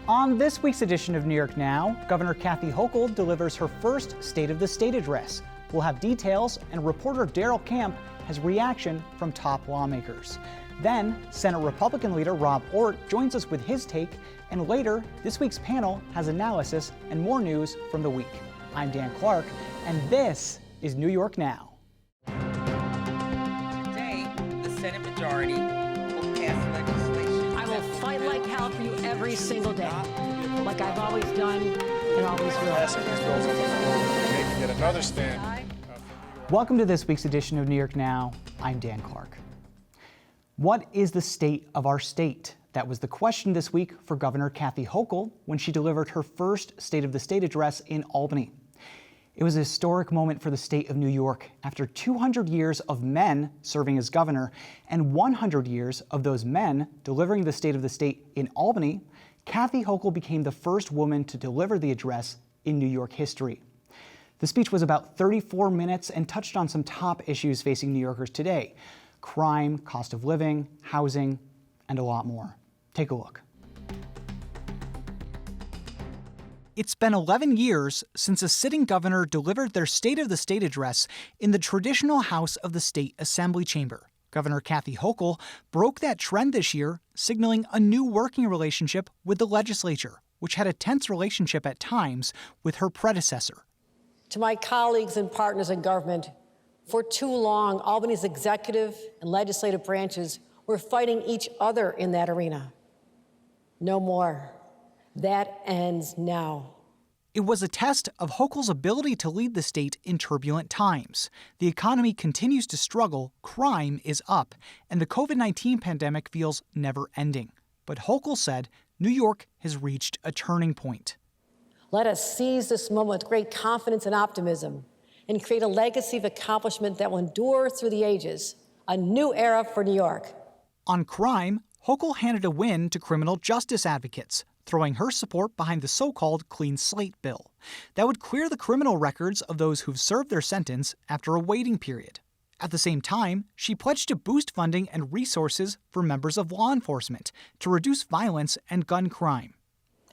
On this week's edition of New York Now, Governor Kathy Hochul delivers her first State of the State address. We'll have details, and reporter Daryl Camp has reaction from top lawmakers. Then, Senate Republican leader Rob Ortt joins us with his take, and later, this week's panel has analysis and more news from the week. I'm Dan Clark, and this is New York Now. Today, the Senate majority will pass legislation. I will fight like hell for you every single day, like I've always done and always will. Passing these bills on the floor, making yet another stand. Welcome to this week's edition of New York Now. I'm Dan Clark. What is the state of our state? That was the question this week for Governor Kathy Hochul when she delivered her first State of the State address in Albany. It was a historic moment for the state of New York. After 200 years of men serving as governor and 100 years of those men delivering the State of the State in Albany, Kathy Hochul became the first woman to deliver the address in New York history. The speech was about 34 minutes and touched on some top issues facing New Yorkers today: crime, cost of living, housing, and a lot more. Take a look. It's been 11 years since a sitting governor delivered their State of the State address in the traditional House of the State Assembly Chamber. Governor Kathy Hochul broke that trend this year, signaling a new working relationship with the legislature, which had a tense relationship at times with her predecessor. To my colleagues and partners in government, for too long, Albany's executive and legislative branches were fighting each other in that arena. No more. That ends now. It was a test of Hochul's ability to lead the state in turbulent times. The economy continues to struggle, crime is up, and the COVID-19 pandemic feels never-ending. But Hochul said New York has reached a turning point. Let us seize this moment with great confidence and optimism and create a legacy of accomplishment that will endure through the ages, a new era for New York. On crime, Hochul handed a win to criminal justice advocates, throwing her support behind the so-called Clean Slate bill. That would clear the criminal records of those who've served their sentence after a waiting period. At the same time, she pledged to boost funding and resources for members of law enforcement to reduce violence and gun crime.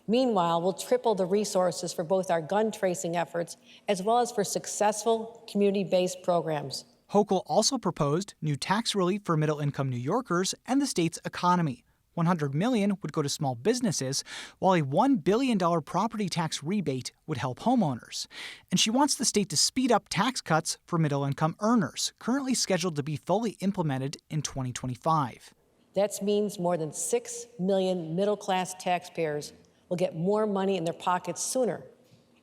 Meanwhile, we'll triple the resources for both our gun tracing efforts as well as for successful community-based programs. Hochul also proposed new tax relief for middle-income New Yorkers and the state's economy. $100 million would go to small businesses, while a $1 billion property tax rebate would help homeowners. And she wants the state to speed up tax cuts for middle-income earners, currently scheduled to be fully implemented in 2025. That means more than 6 million middle-class taxpayers will get more money in their pockets sooner,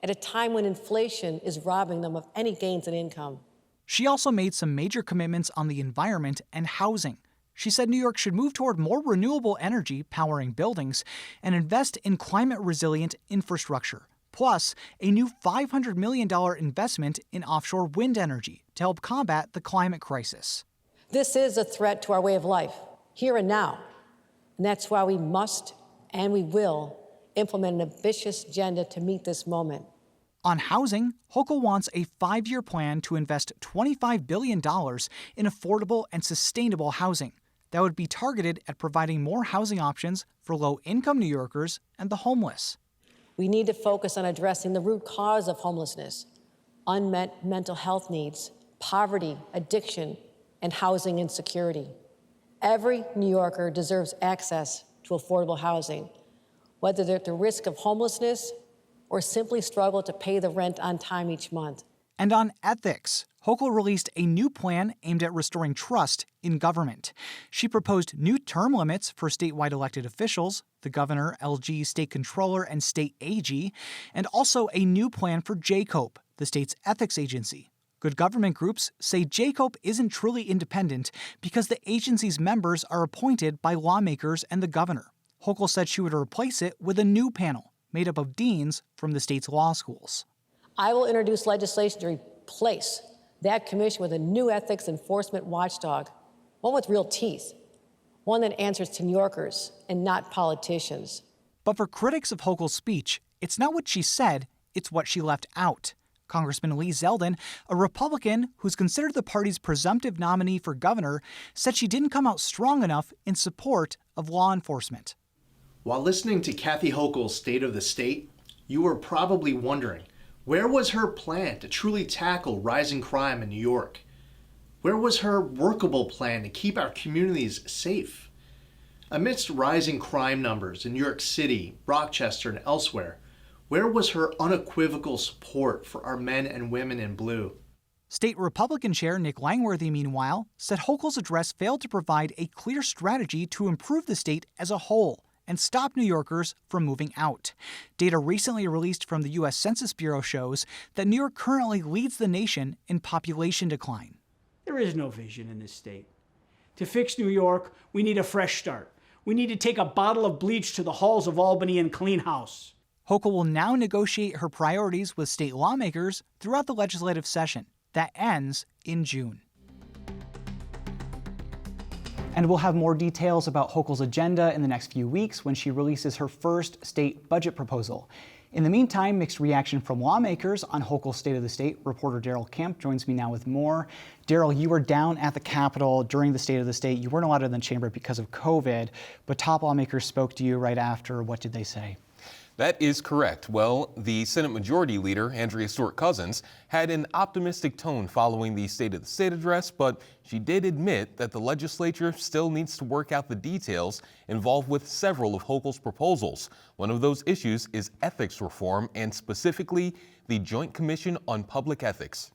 at a time when inflation is robbing them of any gains in income. She also made some major commitments on the environment and housing. She said New York should move toward more renewable energy powering buildings and invest in climate-resilient infrastructure, plus a new $500 million investment in offshore wind energy to help combat the climate crisis. This is a threat to our way of life, here and now, and that's why we must and we will implement an ambitious agenda to meet this moment. On housing, Hochul wants a 5-year plan to invest $25 billion in affordable and sustainable housing. That would be targeted at providing more housing options for low-income New Yorkers and the homeless. We need to focus on addressing the root cause of homelessness: unmet mental health needs, poverty, addiction, and housing insecurity. Every New Yorker deserves access to affordable housing, whether they're at the risk of homelessness or simply struggle to pay the rent on time each month. And on ethics, Hochul released a new plan aimed at restoring trust in government. She proposed new term limits for statewide elected officials, the governor, LG, state controller, and state AG, and also a new plan for JCOPE, the state's ethics agency. Good government groups say JCOPE isn't truly independent because the agency's members are appointed by lawmakers and the governor. Hochul said she would replace it with a new panel made up of deans from the state's law schools. I will introduce legislation to replace that commission with a new ethics enforcement watchdog, one with real teeth, one that answers to New Yorkers and not politicians. But for critics of Hochul's speech, it's not what she said, it's what she left out. Congressman Lee Zeldin, a Republican who's considered the party's presumptive nominee for governor, said she didn't come out strong enough in support of law enforcement. While listening to Kathy Hochul's State of the State, you were probably wondering, where was her plan to truly tackle rising crime in New York? Where was her workable plan to keep our communities safe? Amidst rising crime numbers in New York City, Rochester, and elsewhere, where was her unequivocal support for our men and women in blue? State Republican Chair Nick Langworthy, meanwhile, said Hochul's address failed to provide a clear strategy to improve the state as a whole and stop New Yorkers from moving out. Data recently released from the U.S. Census Bureau shows that New York currently leads the nation in population decline. There is no vision in this state. To fix New York, we need a fresh start. We need to take a bottle of bleach to the halls of Albany and clean house. Hochul will now negotiate her priorities with state lawmakers throughout the legislative session. That ends in June. And we'll have more details about Hochul's agenda in the next few weeks when she releases her first state budget proposal. In the meantime, mixed reaction from lawmakers on Hochul's State of the State. Reporter Daryl Kemp joins me now with more. Daryl, you were down at the Capitol during the State of the State. You weren't allowed in the chamber because of COVID, but top lawmakers spoke to you right after. What did they say? That is correct. Well, the Senate Majority Leader, Andrea Stewart-Cousins, had an optimistic tone following the State of the State address, but she did admit that the legislature still needs to work out the details involved with several of Hochul's proposals. One of those issues is ethics reform, and specifically the Joint Commission on Public Ethics.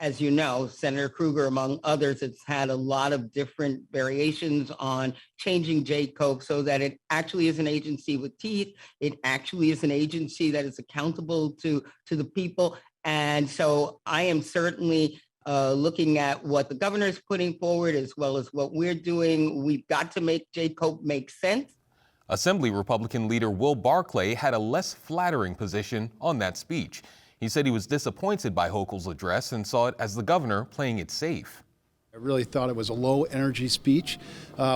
As you know, Senator Krueger, among others, has had a lot of different variations on changing JCOPE so that it actually is an agency with teeth. It actually is an agency that is accountable to the people. And so I am certainly looking at what the governor is putting forward as well as what we're doing. We've got to make JCOPE make sense. Assembly Republican leader Will Barclay had a less flattering position on that speech. He said he was disappointed by Hochul's address and saw it as the governor playing it safe. I really thought it was a low-energy speech.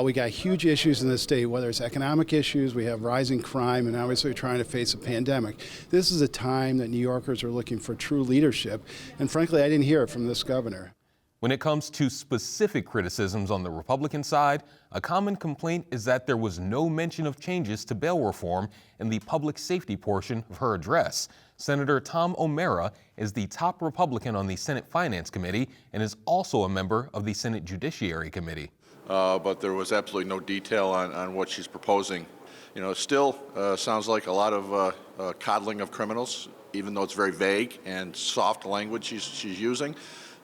We got huge issues in the state, whether it's economic issues, we have rising crime, and obviously trying to face a pandemic. This is a time that New Yorkers are looking for true leadership, and frankly, I didn't hear it from this governor. When it comes to specific criticisms on the Republican side, a common complaint is that there was no mention of changes to bail reform in the public safety portion of her address. Senator Tom O'Mara is the top Republican on the Senate Finance Committee and is also a member of the Senate Judiciary Committee. But there was absolutely no detail on what she's proposing. You know, it still sounds like a lot of coddling of criminals, even though it's very vague and soft language she's using.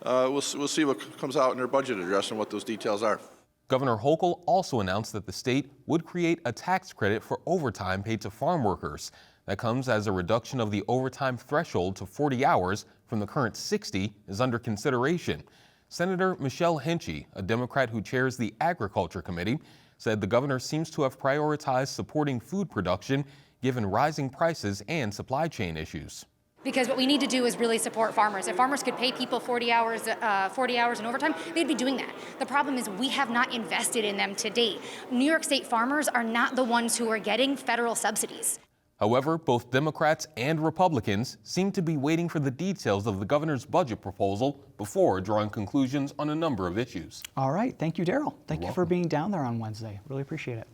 We'll see what comes out in her budget address and what those details are. Governor Hochul also announced that the state would create a tax credit for overtime paid to farm workers. That comes as a reduction of the overtime threshold to 40 hours from the current 60 is under consideration. Senator Michelle Henchy, a Democrat who chairs the Agriculture Committee, said the governor seems to have prioritized supporting food production given rising prices and supply chain issues. Because what we need to do is really support farmers. If farmers could pay people 40 hours in overtime, they'd be doing that. The problem is we have not invested in them to date. New York State farmers are not the ones who are getting federal subsidies. However, both Democrats and Republicans seem to be waiting for the details of the governor's budget proposal before drawing conclusions on a number of issues. All right. Thank you, Daryl. Thank you for being down there on Wednesday. Really appreciate it.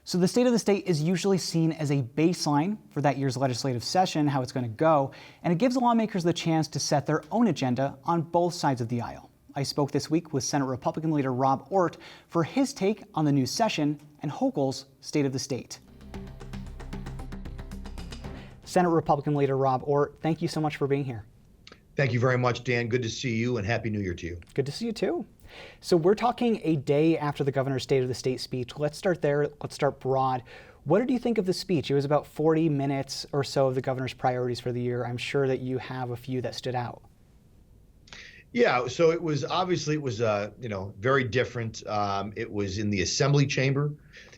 So the State of the State is usually seen as a baseline for that year's legislative session, how it's going to go, and it gives lawmakers the chance to set their own agenda on both sides of the aisle. I spoke this week with Senate Republican leader Rob Ortt for his take on the new session and Hochul's State of the State. Senate Republican leader Rob Ortt, thank you so much for being here. Thank you very much, Dan. Good to see you, and Happy New Year to you. Good to see you too. So we're talking a day after the governor's State of the State speech. Let's start there. Let's start broad. What did you think of the speech? It was about 40 minutes or so of the governor's priorities for the year. I'm sure that you have a few that stood out. Yeah, so it was very different. It was in the Assembly chamber.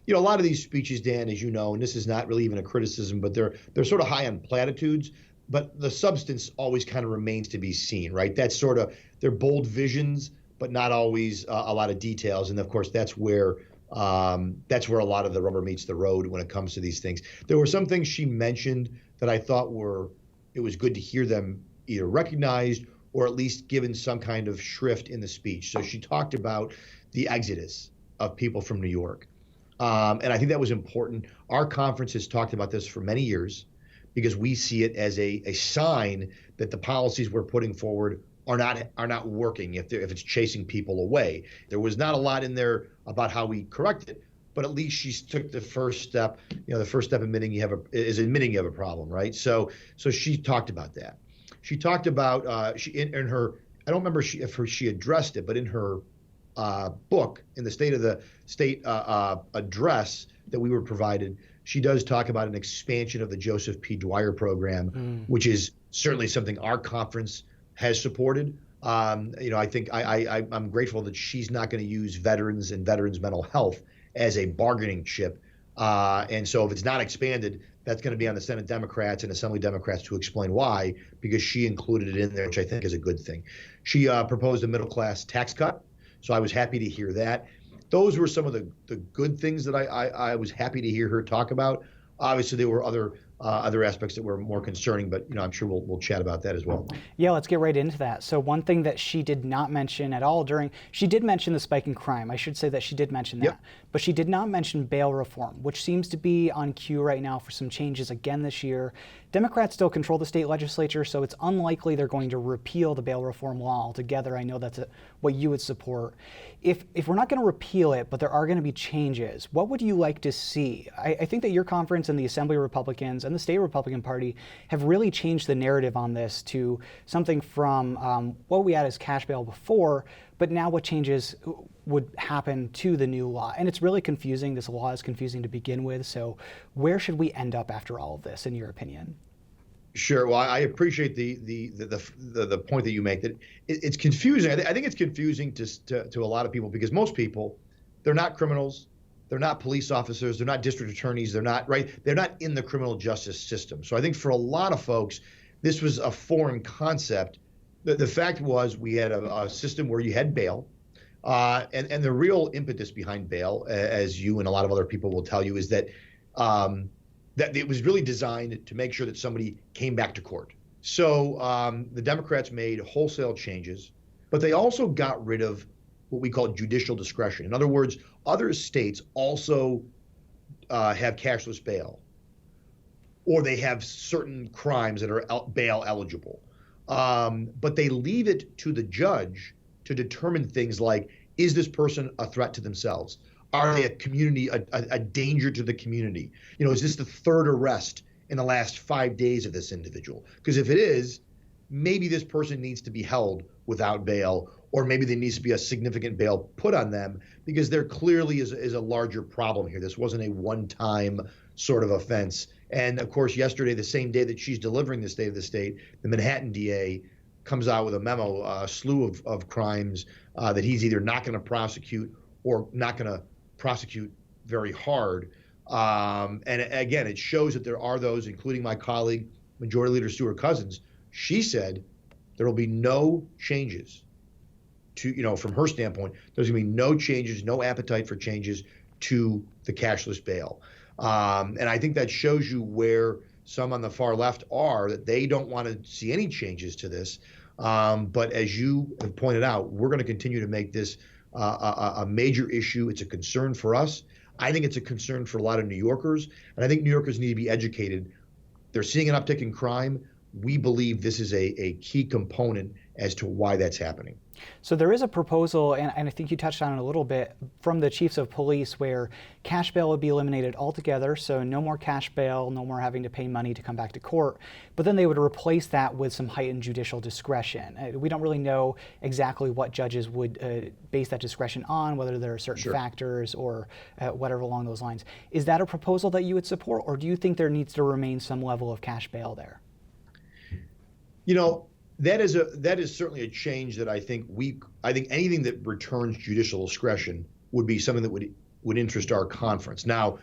You know, a lot of these speeches, Dan, as you know, and this is not really even a criticism, but they're sort of high on platitudes, but the substance always kind of remains to be seen, right? That's sort of, they're bold visions, but not always a lot of details. And of course, that's where a lot of the rubber meets the road when it comes to these things. There were some things she mentioned that I thought it was good to hear them either recognized or at least given some kind of shrift in the speech. So she talked about the exodus of people from New York. And I think that was important. Our conference has talked about this for many years because we see it as a sign that the policies we're putting forward are not working if it's chasing people away. There was not a lot in there about how we correct it, but at least she took the first step. The first step admitting you have a problem, right? So she talked about that. She talked about she in her. I don't remember if she addressed it, but in her book, in the State of the State address that we were provided, she does talk about an expansion of the Joseph P. Dwyer program, which is certainly something our conference has supported. I think I'm grateful that she's not going to use veterans and veterans mental health as a bargaining chip. And so if it's not expanded, that's going to be on the Senate Democrats and Assembly Democrats to explain why, because she included it in there, which I think is a good thing. She proposed a middle class tax cut. So I was happy to hear that. Those were some of the good things that I was happy to hear her talk about. Obviously, there were other aspects that were more concerning, but I'm sure we'll chat about that as well. Yeah, let's get right into that. So one thing that she did not mention at all she did mention the spike in crime. I should say that she did mention that, Yep. But she did not mention bail reform, which seems to be on cue right now for some changes again this year. Democrats still control the state legislature, so it's unlikely they're going to repeal the bail reform law altogether. I know that's what you would support. If we're not going to repeal it, but there are going to be changes, what would you like to see? I think that your conference and the Assembly Republicans and the state Republican Party have really changed the narrative on this to something from what we had as cash bail before, but now what changes would happen to the new law. And it's really confusing. This law is confusing to begin with. So where should we end up after all of this, in your opinion? Sure. Well, I appreciate the point that you make, that it's confusing. I think it's confusing to a lot of people because most people, they're not criminals. They're not police officers. They're not district attorneys. They're not in the criminal justice system. So I think for a lot of folks, this was a foreign concept. The fact was we had a system where you had bail. And the real impetus behind bail, as you and a lot of other people will tell you, is that that it was really designed to make sure that somebody came back to court. So the Democrats made wholesale changes, but they also got rid of what we call judicial discretion. In other words, other states also have cashless bail, or they have certain crimes that are bail eligible. But they leave it to the judge to determine things like, is this person a threat to themselves? Are they a danger to the community? Is this the third arrest in the last 5 days of this individual? Because if it is, maybe this person needs to be held without bail, or maybe there needs to be a significant bail put on them because there clearly is a larger problem here. This wasn't a one-time sort of offense. And of course, yesterday, the same day that she's delivering the State of the State, the Manhattan DA comes out with a memo, a slew of crimes that he's either not going to prosecute or not going to prosecute very hard. And again, it shows that there are those, including my colleague, Majority Leader Stewart Cousins. She said there will be no changes to, from her standpoint, there's going to be no changes, no appetite for changes to the cashless bail. And I think that shows you where some on the far left are, that they don't want to see any changes to this. But as you have pointed out, we're going to continue to make this a major issue. It's a concern for us. I think it's a concern for a lot of New Yorkers. And I think New Yorkers need to be educated. They're seeing an uptick in crime. We believe this is a key component as to why that's happening. So there is a proposal, and I think you touched on it a little bit, from the chiefs of police where cash bail would be eliminated altogether. So no more cash bail, no more having to pay money to come back to court. But then they would replace that with some heightened judicial discretion. We don't really know exactly what judges would base that discretion on, whether there are certain factors or whatever along those lines. Is that a proposal that you would support, or do you think there needs to remain some level of cash bail there? That is certainly a change that I think anything that returns judicial discretion would be something that would interest our conference. Now,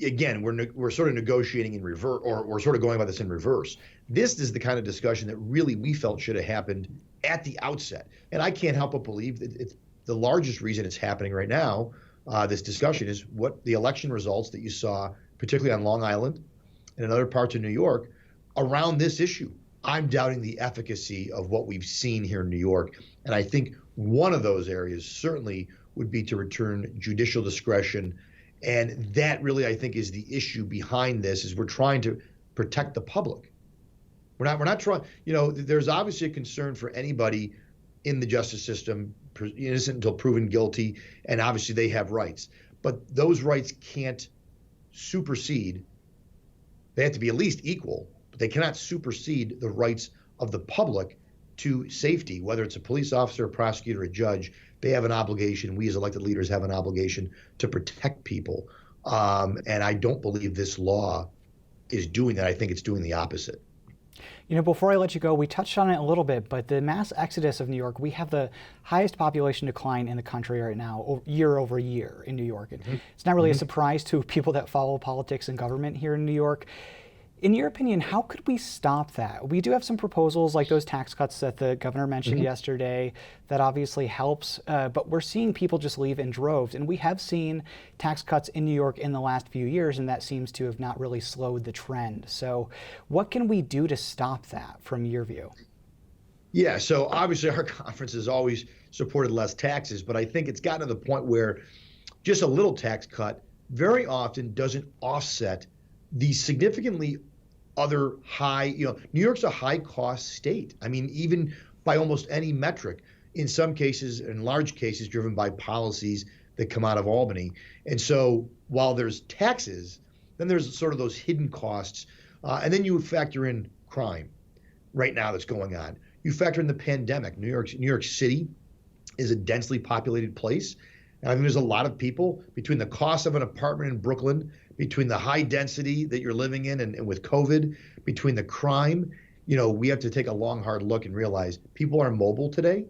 again, we're sort of negotiating in reverse, or we're sort of going about this in reverse. This is the kind of discussion that really we felt should have happened at the outset. And I can't help but believe that it's the largest reason it's happening right now. This discussion is what the election results that you saw, particularly on Long Island and in other parts of New York, around this issue. I'm doubting the efficacy of what we've seen here in New York. And I think one of those areas certainly would be to return judicial discretion And that really, I think, is the issue behind this, is we're trying to protect the public. We're not trying, there's obviously a concern for anybody in the justice system, innocent until proven guilty, and obviously they have rights. But those rights can't supersede, they have to be at least equal, but they cannot supersede the rights of the public to safety, whether it's a police officer, a prosecutor, a judge. They have an obligation. We as elected leaders have an obligation to protect people. And I don't believe this law is doing that. I think it's doing the opposite. Before I let you go, we touched on it a little bit, but the mass exodus of New York, we have the highest population decline in the country right now, year over year in New York. It's not really a surprise to people that follow politics and government here in New York. In your opinion, how could we stop that? We do have some proposals like those tax cuts that the governor mentioned yesterday that obviously helps, but we're seeing people just leave in droves. And we have seen tax cuts in New York in the last few years, and that seems to have not really slowed the trend. So what can we do to stop that from your view? Yeah, so obviously our conference has always supported less taxes, but I think it's gotten to the point where just a little tax cut very often doesn't offset the significantly other high, New York's a high cost state. I mean, even by almost any metric, in some cases, in large cases, driven by policies that come out of Albany. And so while there's taxes, then there's sort of those hidden costs. And then you factor in crime right now that's going on. You factor in the pandemic. New York City is a densely populated place. And I think there's a lot of people, between the cost of an apartment in Brooklyn, between the high density that you're living in and with COVID, between the crime, we have to take a long, hard look and realize people are mobile today,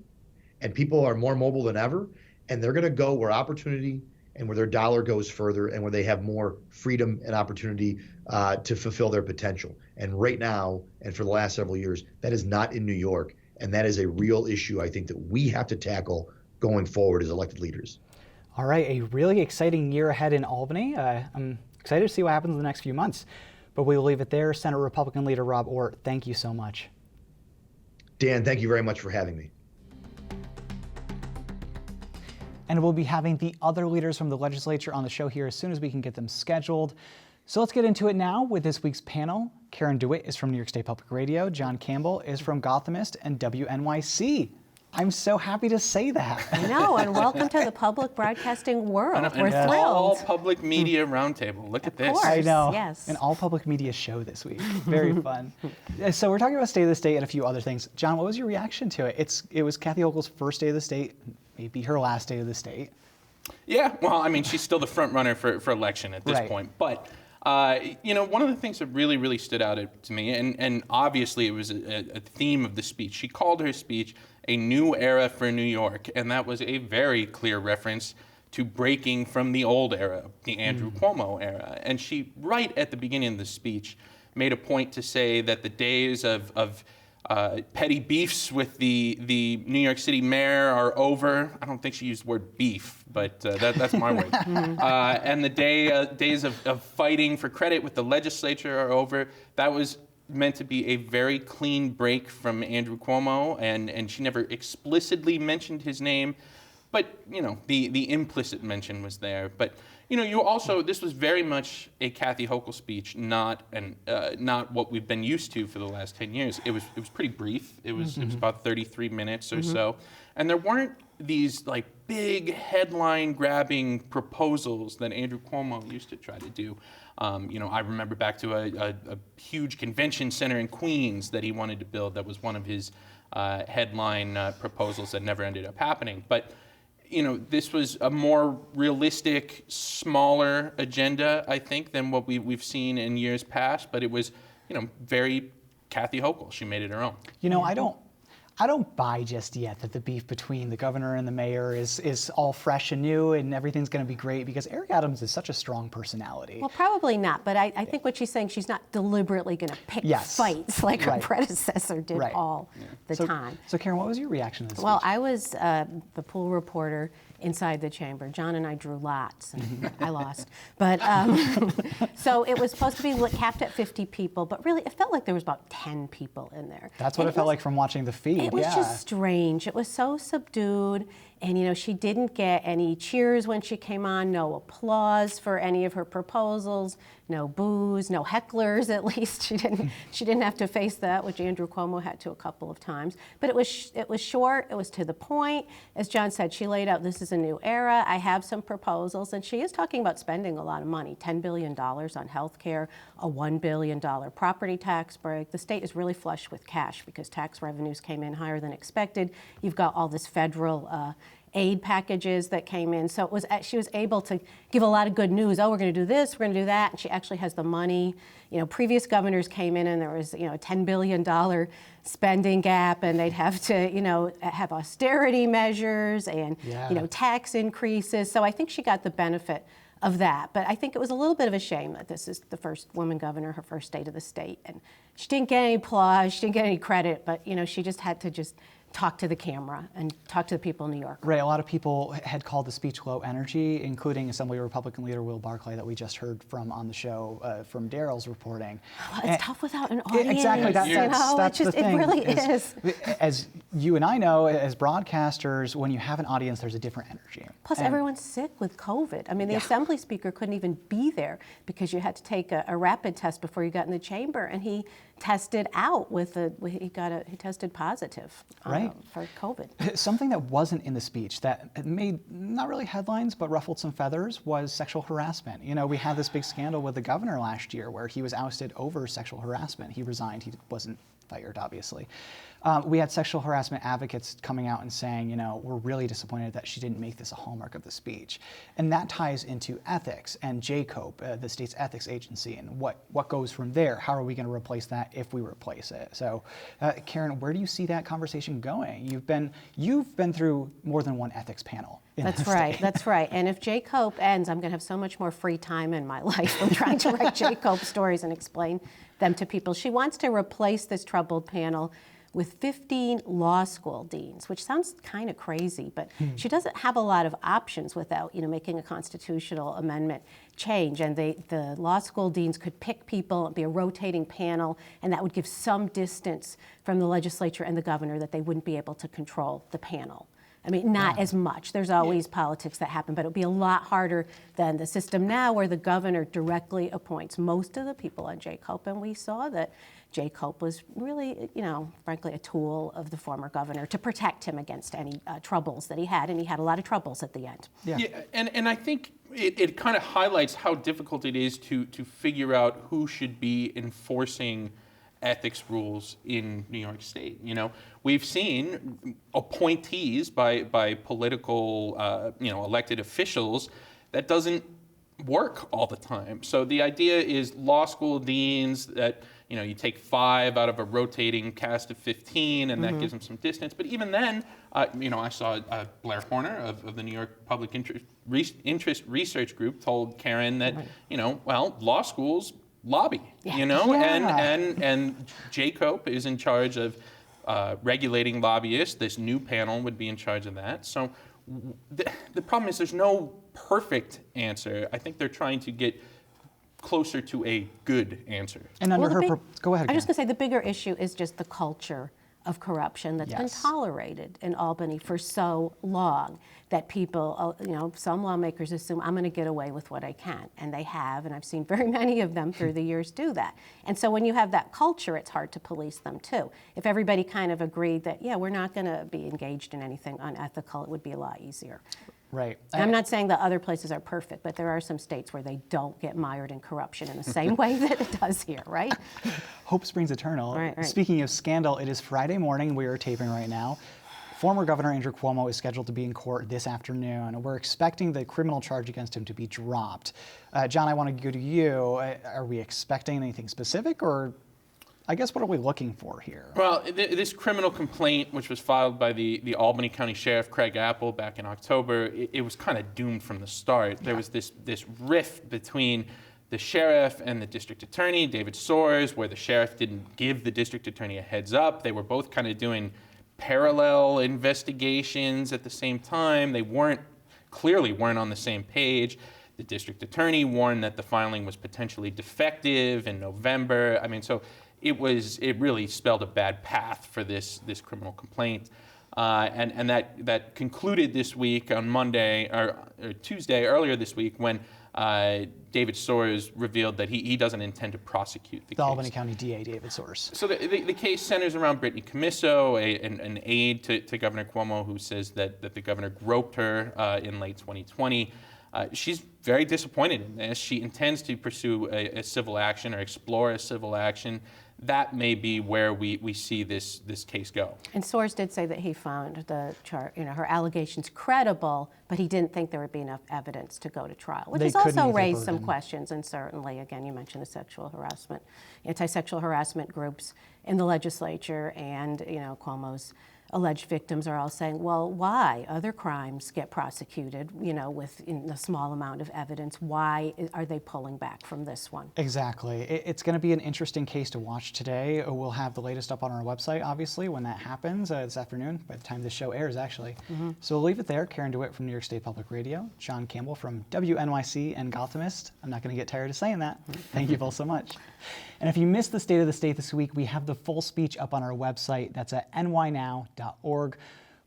and people are more mobile than ever, and they're going to go where opportunity and where their dollar goes further and where they have more freedom and opportunity to fulfill their potential. And right now, and for the last several years, that is not in New York, and that is a real issue I think that we have to tackle going forward as elected leaders. All right, a really exciting year ahead in Albany. I'm excited to see what happens in the next few months, but we'll leave it there. Senate Republican leader Rob Ortt, thank you so much. Dan, thank you very much for having me. And we'll be having the other leaders from the legislature on the show here as soon as we can get them scheduled. So let's get into it now with this week's panel. Karen DeWitt is from New York State Public Radio. John Campbell is from Gothamist and WNYC. I'm so happy to say that. I know, and welcome to the public broadcasting world. We're thrilled. All public media roundtable. Look at this. Of course, I know. Yes. An all public media show this week. Very fun. So we're talking about State of the State and a few other things. John, what was your reaction to it? It was Kathy Hochul's first State of the State, maybe her last State of the State. Yeah, well, I mean, she's still the front runner for election at this point. But, one of the things that really, really stood out to me, and obviously it was a theme of the speech, she called her speech a new era for New York, and that was a very clear reference to breaking from the old era, the Andrew Cuomo era. And she, right at the beginning of the speech, made a point to say that the days of petty beefs with the New York City mayor are over. I don't think she used the word beef, but that's my word. And the days of fighting for credit with the legislature are over. That was meant to be a very clean break from Andrew Cuomo, and she never explicitly mentioned his name, but the implicit mention was there. But you also, this was very much a Kathy Hochul speech, not what we've been used to for the last 10 years. It was pretty brief. It was about 33 minutes or so, and there weren't these like big headline grabbing proposals that Andrew Cuomo used to try to do. I remember back to a huge convention center in Queens that he wanted to build. That was one of his headline proposals that never ended up happening. But, this was a more realistic, smaller agenda, I think, than what we've seen in years past. But it was, very Kathy Hochul. She made it her own. I don't buy just yet that the beef between the governor and the mayor is all fresh and new and everything's going to be great, because Eric Adams is such a strong personality. Well, probably not, but I think what she's saying, she's not deliberately going to pick fights like her predecessor did all the time. So Karen, what was your reaction to this? Well, I was the pool reporter inside the chamber. John and I drew lots, and I lost. But so it was supposed to be capped at 50 people, but really it felt like there was about 10 people in there. That's what it felt like from watching the feed. It was just strange. It was so subdued, And, she didn't get any cheers when she came on, no applause for any of her proposals, no boos, no hecklers, at least. She didn't have to face that, which Andrew Cuomo had to a couple of times. But it was short, it was to the point. As John said, she laid out, this is a new era. I have some proposals, and she is talking about spending a lot of money, $10 billion on health care, a $1 billion property tax break. The state is really flush with cash because tax revenues came in higher than expected. You've got all this federal aid packages that came in. So she was able to give a lot of good news. Oh, we're going to do this, we're going to do that. And she actually has the money. Previous governors came in and there was, a $10 billion spending gap, and they'd have to, have austerity measures and, tax increases. So I think she got the benefit of that. But I think it was a little bit of a shame that this is the first woman governor, her first state of the state. And she didn't get any applause, she didn't get any credit, but, she just had to talk to the camera and talk to the people in New York. Right, a lot of people had called the speech low energy, including Assembly Republican leader Will Barclay that we just heard from on the show from Daryl's reporting. Well, it's tough without an audience. Exactly, that's the thing. It really is. As you and I know, as broadcasters, when you have an audience, there's a different energy. Plus, everyone's sick with COVID. I mean, the Assembly Speaker couldn't even be there because you had to take a rapid test before you got in the chamber, and he tested out he tested positive for COVID. Something that wasn't in the speech that made not really headlines but ruffled some feathers was sexual harassment. We had this big scandal with the governor last year where he was ousted over sexual harassment. He resigned. He wasn't fired, obviously. We had sexual harassment advocates coming out and saying, we're really disappointed that she didn't make this a hallmark of the speech. And that ties into ethics and JCOPE, the state's ethics agency, and what goes from there. How are we going to replace that if we replace it? So, Karen, where do you see that conversation going? You've been through more than one ethics panel. That's right. And if JCOPE ends, I'm going to have so much more free time in my life from trying to write JCOPE stories and explain them to people. She wants to replace this troubled panel with 15 law school deans, which sounds kind of crazy, but she doesn't have a lot of options without, making a constitutional amendment change. And the law school deans could pick people, it'd be a rotating panel, and that would give some distance from the legislature and the governor that they wouldn't be able to control the panel. I mean, not as much. There's always politics that happen, but it would be a lot harder than the system now where the governor directly appoints most of the people on JCOPE, and we saw that JCOPE was really, frankly, a tool of the former governor to protect him against any troubles that he had, and he had a lot of troubles at the end. Yeah, and I think it kind of highlights how difficult it is to figure out who should be enforcing ethics rules in New York State. We've seen appointees by political, elected officials that doesn't work all the time. So the idea is law school deans that, you take 5 out of a rotating cast of 15, and that gives them some distance. But even then, I saw Blair Horner of the New York Public Interest Research Group told Karen that, law schools lobby, and JCOPE is in charge of regulating lobbyists. This new panel would be in charge of that. So the problem is there's no perfect answer. I think they're trying to get closer to a good answer. And under go ahead. I'm just going to say the bigger issue is just the culture of corruption that's been tolerated in Albany for so long that people, some lawmakers assume I'm going to get away with what I can, and they have, and I've seen very many of them through the years do that. And so when you have that culture, it's hard to police them too. If everybody kind of agreed that, we're not going to be engaged in anything unethical, it would be a lot easier. Right. And I'm not saying that other places are perfect, but there are some states where they don't get mired in corruption in the same way that it does here, right? Hope springs eternal. Right. Speaking of scandal, it is Friday morning. We are taping right now. Former Governor Andrew Cuomo is scheduled to be in court this afternoon. We're expecting the criminal charge against him to be dropped. John, I want to go to you. Are we expecting anything specific, or I guess what are we looking for here? Well, this criminal complaint, which was filed by the Albany County Sheriff Craig Apple back in October, it was kind of doomed from the start. There was this rift between the sheriff and the district attorney, David Soares, where the sheriff didn't give the district attorney a heads up. They were both kind of doing parallel investigations at the same time. They clearly weren't on the same page. The district attorney warned that the filing was potentially defective in November. I mean, so it really spelled a bad path for this criminal complaint. and that concluded this week on Monday or Tuesday earlier this week when David Soares revealed that he doesn't intend to prosecute the case. Albany County DA David Soares. So the case centers around Brittany Commisso, an aide to Governor Cuomo, who says that the governor groped her in late 2020. She's very disappointed in this. She intends to pursue a civil action or explore a civil action. That may be where we see this case go. And Soares did say that he found her allegations credible, but he didn't think there would be enough evidence to go to trial, which has also raised some questions. And certainly, again, you mentioned the sexual harassment, anti-sexual harassment groups in the legislature, and Cuomo's alleged victims are all saying, well, why? Other crimes get prosecuted, with a small amount of evidence. Why are they pulling back from this one? Exactly. It's going to be an interesting case to watch today. We'll have the latest up on our website, obviously, when that happens this afternoon, by the time this show airs, actually. So we'll leave it there. Karen DeWitt from New York State Public Radio, Sean Campbell from WNYC and Gothamist. I'm not going to get tired of saying that. Thank you both so much. And if you missed the State of the State this week, we have the full speech up on our website. That's at nynow.org.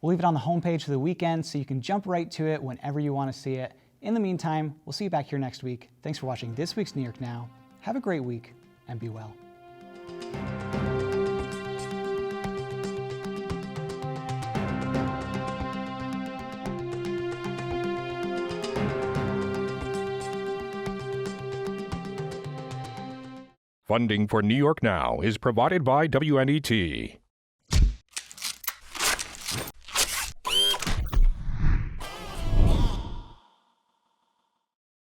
We'll leave it on the homepage for the weekend so you can jump right to it whenever you want to see it. In the meantime, we'll see you back here next week. Thanks for watching this week's New York Now. Have a great week and be well. Funding for New York Now is provided by WNET.